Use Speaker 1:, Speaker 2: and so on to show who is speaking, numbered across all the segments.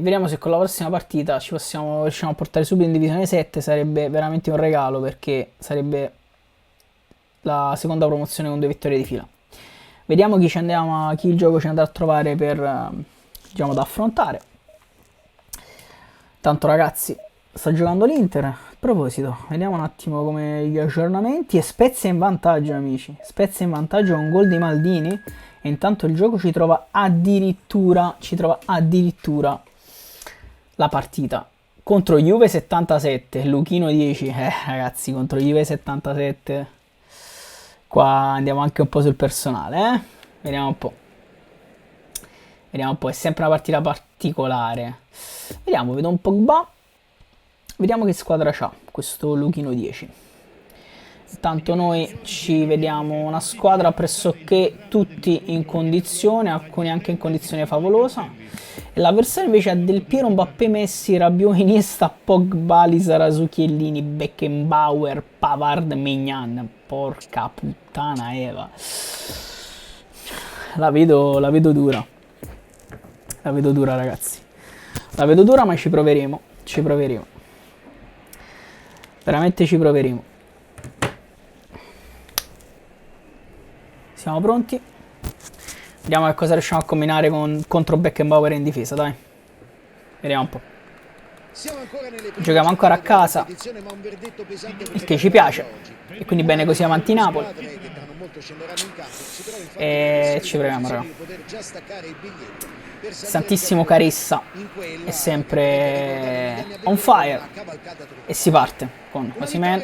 Speaker 1: vediamo se con la prossima partita riusciamo a portare subito in divisione 7. Sarebbe veramente un regalo, perché sarebbe la seconda promozione con 2 vittorie di fila. Vediamo chi il gioco ci andrà a trovare per, diciamo, da affrontare. Tanto ragazzi, sta giocando l'Inter. A proposito, vediamo un attimo come gli aggiornamenti. E Spezia in vantaggio, amici. Spezia in vantaggio con un gol di Maldini. E intanto il gioco ci trova addirittura la partita contro Juve 77, Luchino 10. Ragazzi, contro Juve 77 qua andiamo anche un po' sul personale, Vediamo un po'. È sempre una partita particolare. Vedo un Pogba. Vediamo che squadra c'ha questo Luchino 10. Intanto noi ci vediamo una squadra pressoché tutti in condizione, alcuni anche in condizione favolosa. E l'avversario invece ha Del Piero, Mbappé, Messi, Rabiot, Iniesta, Pogba, Lizarazu, Chiellini, Beckenbauer, Pavard, Maignan. Porca puttana Eva. La vedo dura. La vedo dura, ragazzi. La vedo dura, ma ci proveremo. Veramente ci proveremo. Siamo pronti? Vediamo che cosa riusciamo a combinare contro Beckenbauer in difesa, dai. Vediamo un po'. Giochiamo ancora a casa, il che ci piace. E quindi bene così avanti Napoli. E ci proviamo, raga. Santissimo Caressa è sempre on fire. E si parte con Osimhen,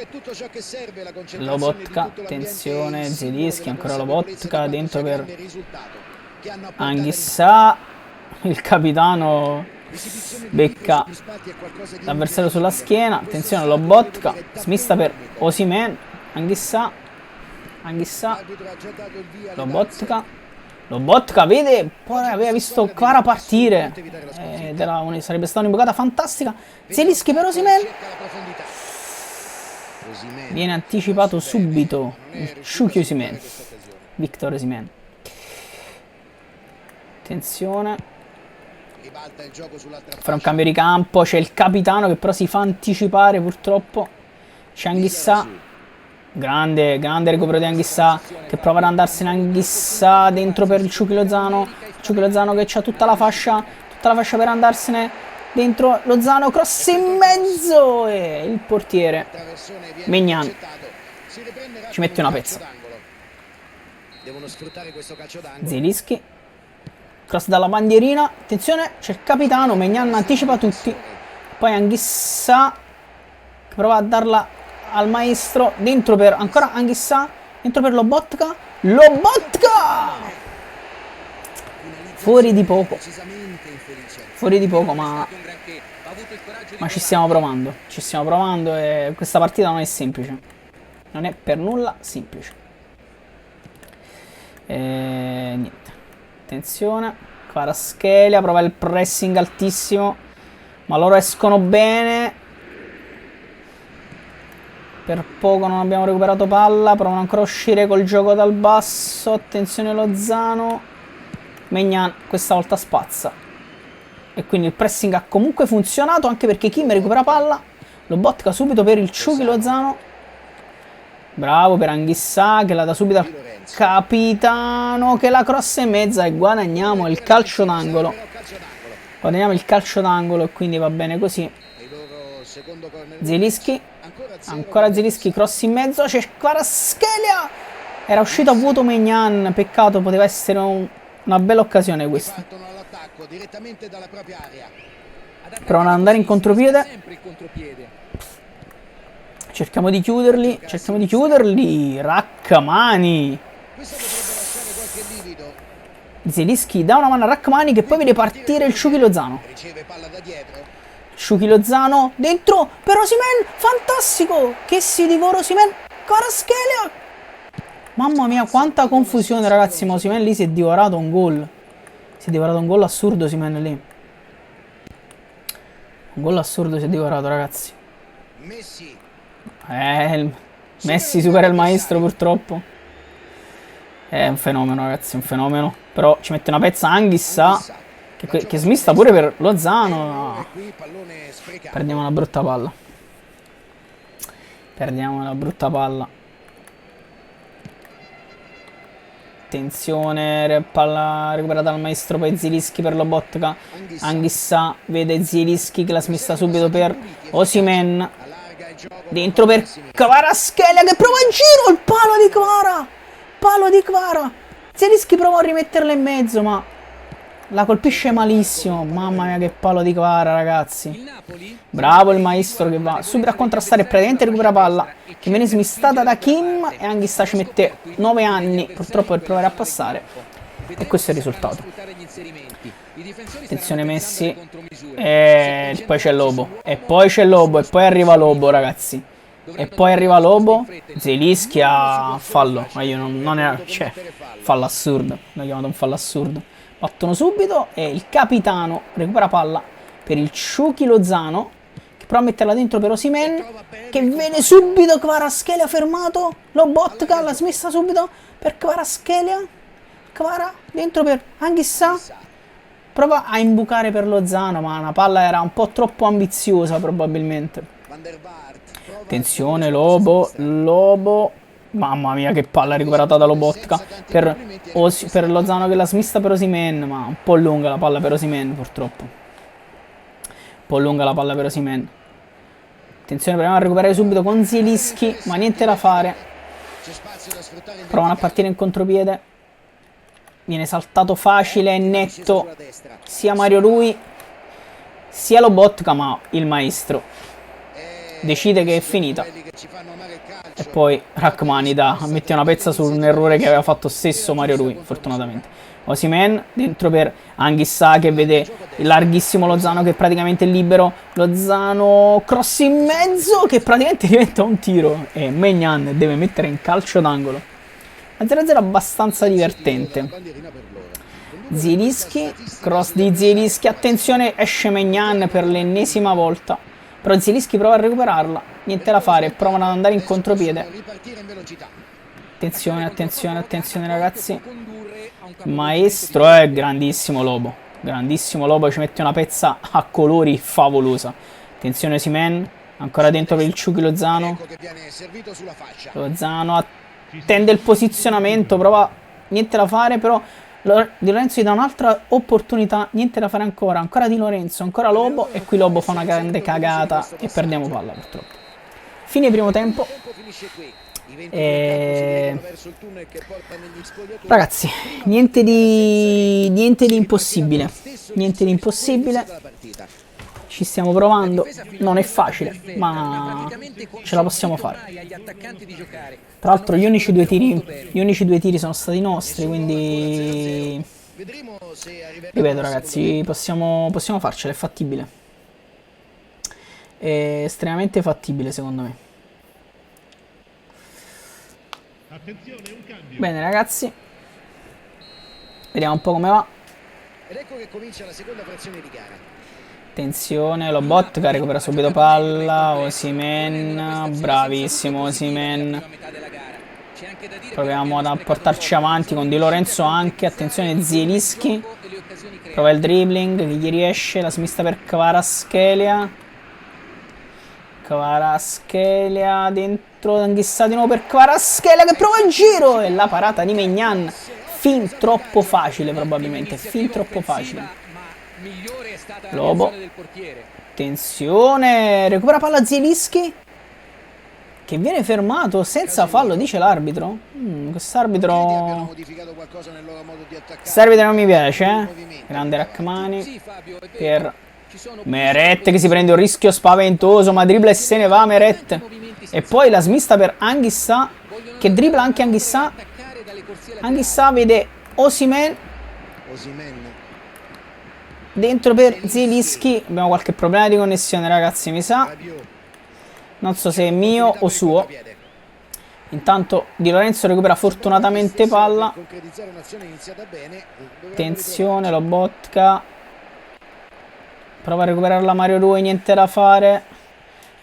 Speaker 1: Lobotka, attenzione, Zielinski, ancora Lobotka, dentro per Anghissà, il capitano becca l'avversario sulla schiena, attenzione Lobotka, smista per Osimhen, Anghissà, Lobotka, vede, poi aveva visto Kvara partire, sarebbe stata un'imboccata fantastica. Zielinski per Osimhen, viene anticipato subito il Shuki Osimhen, Victor Osimhen. Attenzione, farà un cambio di campo, c'è il capitano che però si fa anticipare purtroppo, c'è Anghissà. Grande recupero di Anghissà, che prova ad andarsene. Anghissà dentro per il Ciuchi Lozano che c'ha tutta la fascia per andarsene dentro. Lozano, cross in mezzo, e il portiere Maignan ci mette una pezza. Zielinski, cross dalla bandierina, attenzione, c'è il capitano, Maignan anticipa tutti, poi Anghissà che prova a darla al maestro, dentro per ancora Anghissà, dentro per Lobotka, fuori di poco, ma ci stiamo provando, e questa partita non è semplice, non è per nulla semplice. Niente, attenzione, Kvaratskhelia prova il pressing altissimo, ma loro escono bene. Per poco non abbiamo recuperato palla, provano ancora a uscire col gioco dal basso, attenzione Lozano, Maignan questa volta spazza. E quindi il pressing ha comunque funzionato, anche perché Kim recupera palla, Lobotka subito per il Ciuchi Lozano, bravo per Anghissà che la dà subito al capitano, che la crossa in mezza, e guadagniamo il calcio d'angolo. E quindi va bene così. Zielinski, ancora Zielinski, cross in mezzo, c'è Kvaratskhelia, era uscito a vuoto Maignan, peccato, poteva essere una bella occasione questa. Provano ad andare in contropiede, cerchiamo di chiuderli, Rachmani, Zielinski dà una mano a Rachmani, che poi vede partire il Ciuchi Lozano. Shuki Lozano dentro per Osimhen, fantastico, che si divora Osimhen, Kvaratskhelia, mamma mia quanta confusione, ragazzi, ma Osimhen lì si è divorato un gol, assurdo. Osimhen lì, un gol assurdo si è divorato, ragazzi. Messi supera il maestro, purtroppo. È un fenomeno, ragazzi, un fenomeno. Però ci mette una pezza Anghissà, che smista pure per Lozano. Perdiamo una brutta palla. Perdiamo una brutta palla. Attenzione, palla recuperata dal maestro, poi Zielinski per Lobotka. Anghissà vede Zielinski che la smista subito per Osimhen. Dentro per Kvaratskhelia che prova in giro, il palo di Kvara. Palo di Kvara. Zielinski prova a rimetterla in mezzo, ma la colpisce malissimo. Mamma mia che palo di Kvara, ragazzi. Bravo il maestro che va subito a contrastare e praticamente recupera palla, che viene smistata da Kim, e Anghissà ci mette 9 anni purtroppo per provare a passare, e questo è il risultato. Attenzione Messi, e poi c'è Lobo, e poi c'è Lobo, e poi arriva Lobo, ragazzi. E poi arriva Lobo, Zielinski a fallo, ma io non era, cioè, fallo assurdo, l'ho chiamato un fallo assurdo. Battono subito e il capitano recupera palla per il Chucky Lozano, che prova a metterla dentro per Osimhen, che viene subito Kvaratskhelia fermato, Lobotka la smessa subito per Kvaratskhelia, Kvara dentro per Anghissà, prova a imbucare per Lozano, ma la palla era un po' troppo ambiziosa probabilmente. Attenzione Lobo, mamma mia che palla recuperata da Lobotka per Lozano che la smista per Osimhen, ma un po' lunga la palla per Osimhen purtroppo. Un po' lunga la palla per Osimhen. Attenzione, proviamo a recuperare subito con Zielinski, ma niente da fare. Provano a partire in contropiede. Viene saltato facile e netto sia Mario Rui sia Lobotka, ma il maestro decide che è finita. E poi Rachmaninoff mette una pezza su un errore che aveva fatto stesso Mario Rui, fortunatamente. Osimhen dentro per Anghissà che vede il larghissimo Lozano che praticamente è libero. Lozano cross in mezzo che praticamente diventa un tiro e Maignan deve mettere in calcio d'angolo. La 0-0 abbastanza divertente. Zielinski, cross di Zielinski, attenzione, esce Maignan per l'ennesima volta. Però Zielinski prova a recuperarla, niente da fare, provano ad andare in contropiede. Attenzione, attenzione, attenzione ragazzi. Maestro è grandissimo Lobo, ci mette una pezza a colori favolosa. Attenzione Osimhen, ancora dentro per il Chucky Lozano. Lozano attende il posizionamento, prova, niente da fare, però Di Lorenzo gli dà un'altra opportunità, niente da fare ancora. Ancora Di Lorenzo, ancora Lobo, e qui Lobo fa una grande cagata e perdiamo palla purtroppo. Fine primo tempo. Ragazzi, niente di impossibile. Niente di impossibile. Ci stiamo provando, non è facile, ma ce la possiamo fare. Tra l'altro gli unici due tiri sono stati nostri, quindi ripeto ragazzi, possiamo farcela, è fattibile. È estremamente fattibile secondo me. Bene ragazzi, vediamo un po' come va. Ed ecco che comincia la seconda frazione di gara. Attenzione, Lobotka recupera subito palla, Osimhen, bravissimo Osimhen. Proviamo a portarci avanti con Di Lorenzo anche, attenzione Zielinski, prova il dribbling, che gli riesce, la smista per Kvaratskhelia. Kvaratskhelia dentro, Anghissà di nuovo per Kvaratskhelia che prova il giro, e la parata di Maignan, fin troppo facile probabilmente, fin troppo facile. Lobo, attenzione, recupera palla Zielinski che viene fermato senza fallo, dice l'arbitro. Quest'arbitro non mi piace, Grande Rachmani per Meret che si prende un rischio spaventoso, ma dribbla e se ne va Meret. E poi la smista per Anghissà che dribbla anche Anghissà. Anghissà vede Osimhen dentro per Zielinski. Abbiamo qualche problema di connessione ragazzi, mi sa. Non so se è mio o suo. Intanto Di Lorenzo recupera fortunatamente palla. Attenzione Lobotka, prova a recuperarla Mario Rui, niente da fare.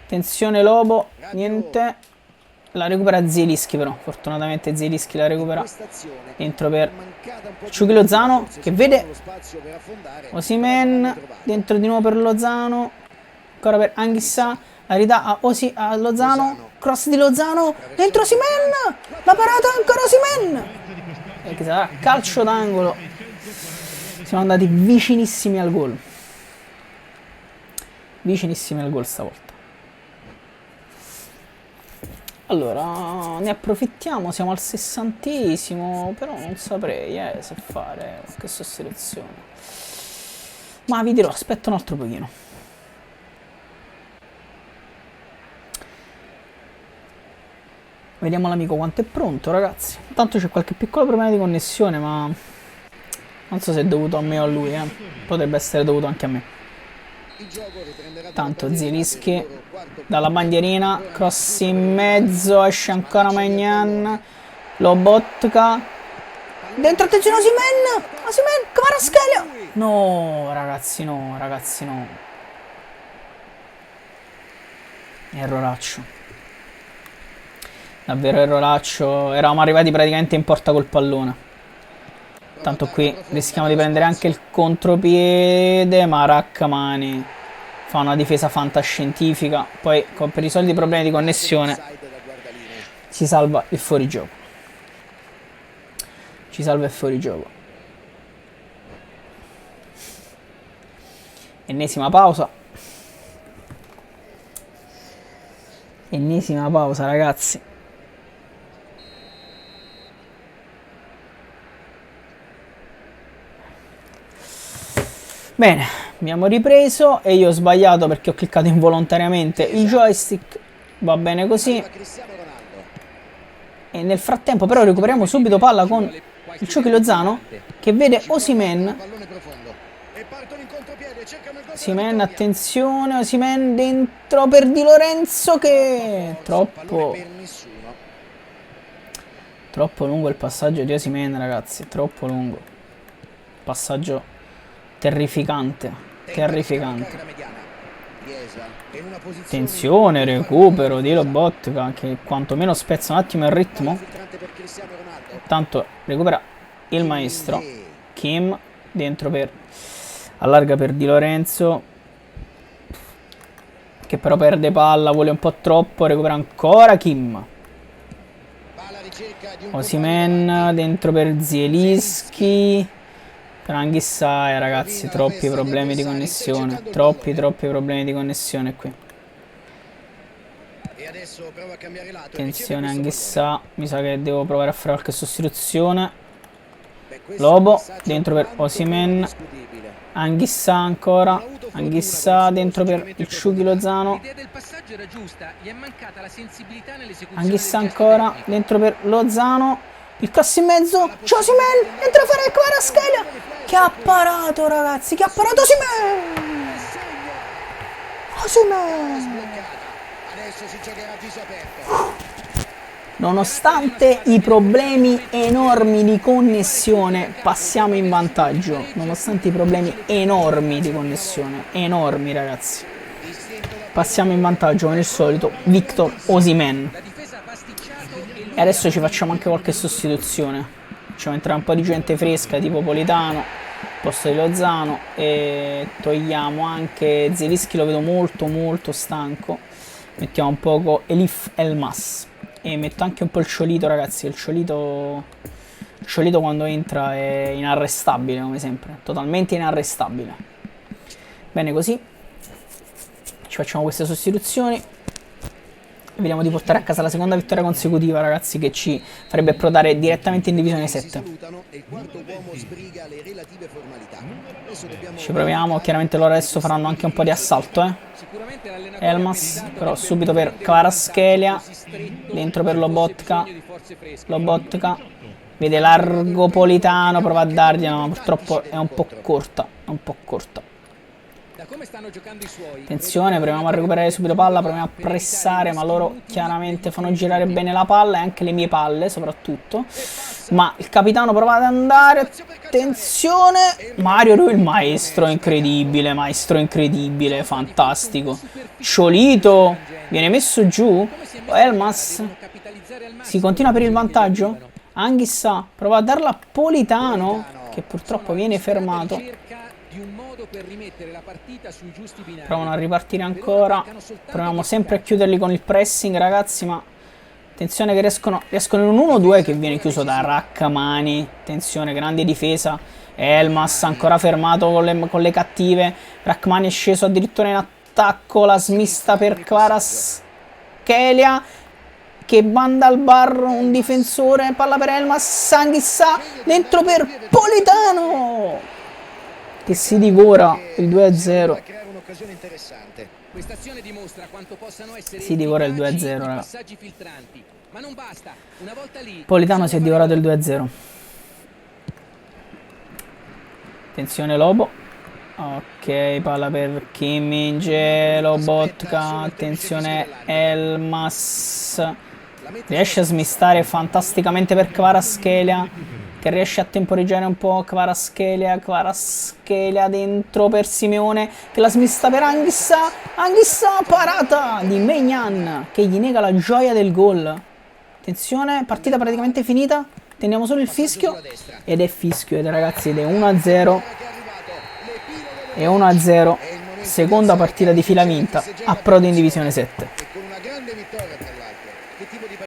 Speaker 1: Attenzione Lobo, niente. La recupera Zielinski però, fortunatamente Zielinski la recupera dentro per Chucky Lozano che vede Osimhen, dentro di nuovo per Lozano, ancora per Anghissà, la ridà a Lozano, cross di Lozano, dentro Osimhen, la parata ancora Osimhen, che sarà calcio d'angolo, siamo andati vicinissimi al gol, stavolta. Allora, ne approfittiamo, siamo al 60esimo, però non saprei se fare qualche sostituzione. Ma vi dirò, aspetta un altro pochino. Vediamo l'amico quanto è pronto, ragazzi. Intanto c'è qualche piccolo problema di connessione, ma non so se è dovuto a me o a lui, potrebbe essere dovuto anche a me. Tanto Zielinski dalla bandierina, cross in mezzo, esce ancora Maignan, Lobotka, dentro, attenzione Osimhen, Kvaratskhelia, no ragazzi, no, erroraccio, davvero erroraccio, eravamo arrivati praticamente in porta col pallone. Tanto qui rischiamo di prendere anche il contropiede, ma Rrahmani fa una difesa fantascientifica. Poi per i soliti problemi di connessione si salva il fuorigioco. Ennesima pausa, ragazzi. Bene, abbiamo ripreso e io ho sbagliato perché ho cliccato involontariamente il joystick, va bene così. E nel frattempo però recuperiamo subito palla con il Chucky Lozano che vede Osimhen. Attenzione, Osimhen dentro per Di Lorenzo che troppo lungo il passaggio di Osimhen, ragazzi, troppo lungo. Passaggio terrificante. Attenzione, recupero di Lobotka che quantomeno spezza un attimo il ritmo. Tanto recupera il maestro Kim, dentro per allarga per Di Lorenzo che però perde palla, vuole un po' troppo, recupera ancora Kim. Osimhen dentro per Zielinski. Per Anghissà, ragazzi, troppi problemi di connessione. Troppi problemi di connessione qui. Attenzione Anghissà, mi sa che devo provare a fare qualche sostituzione. Lobo, dentro per Osimhen. Anghissà ancora. Anghissà dentro per il Chucky Lozano. Anghissà ancora, dentro per Lozano. Il cross in mezzo, c'è Osimhen, entra a fare Kvaratskhelia, che ha parato, ragazzi, Osimhen. Nonostante i problemi enormi di connessione, passiamo in vantaggio, nonostante i problemi enormi di connessione, enormi, ragazzi. Passiamo in vantaggio con il solito Victor Osimhen. E adesso ci facciamo anche qualche sostituzione. Facciamo entrare un po' di gente fresca tipo Politano al posto di Lozano. E togliamo anche Zielinski, lo vedo molto stanco. Mettiamo un poco Elif Elmas. E metto anche un po' il Ciolito, ragazzi. Il Ciolito quando entra è inarrestabile, come sempre. Totalmente inarrestabile. Bene così. Ci facciamo queste sostituzioni. Vediamo di portare a casa la seconda vittoria consecutiva, ragazzi, che ci farebbe approdare direttamente in divisione 7. Ci proviamo, chiaramente loro adesso faranno anche un po' di assalto, Elmas, però subito per Kvaratskhelia, dentro per Lobotka, vede largo Politano, prova a dargliela, ma purtroppo è un po' corta, Attenzione, proviamo a recuperare subito palla, proviamo a pressare, ma loro chiaramente fanno girare bene la palla e anche le mie palle soprattutto. Ma il capitano prova ad andare, attenzione, Mario Rui, il maestro incredibile, fantastico. Ciolito viene messo giù, Elmas Si continua per il vantaggio. Anghissà prova a darla a Politano, che purtroppo viene fermato. Provano a ripartire ancora. Proviamo sempre a chiuderli con il pressing, ragazzi, ma attenzione che riescono in un 1-2 che viene chiuso da Rrahmani. Attenzione, grande difesa. Elmas ancora fermato con le cattive. Rrahmani è sceso addirittura in attacco. La smista per Kvaratskhelia, che manda al bar un difensore. Palla per Elmas. Anghissà dentro per Politano, che si divora il 2-0. Si divora il 2-0, raga. Politano si è divorato il 2-0. Attenzione Lobo. Ok, palla per Kimmich, Lobotka. Attenzione Elmas. Riesce a smistare fantasticamente per Kvaratskhelia, che riesce a temporeggiare un po'. Kvaratskhelia dentro per Simeone, che la smista per Anghissà. Anghissà, parata di Maignan, che gli nega la gioia del gol. Attenzione, partita praticamente finita. Teniamo solo il fischio. Ed è fischio, ragazzi, ed è 1-0. E 1-0. Seconda partita di fila vinta. Approdo in Divisione 7.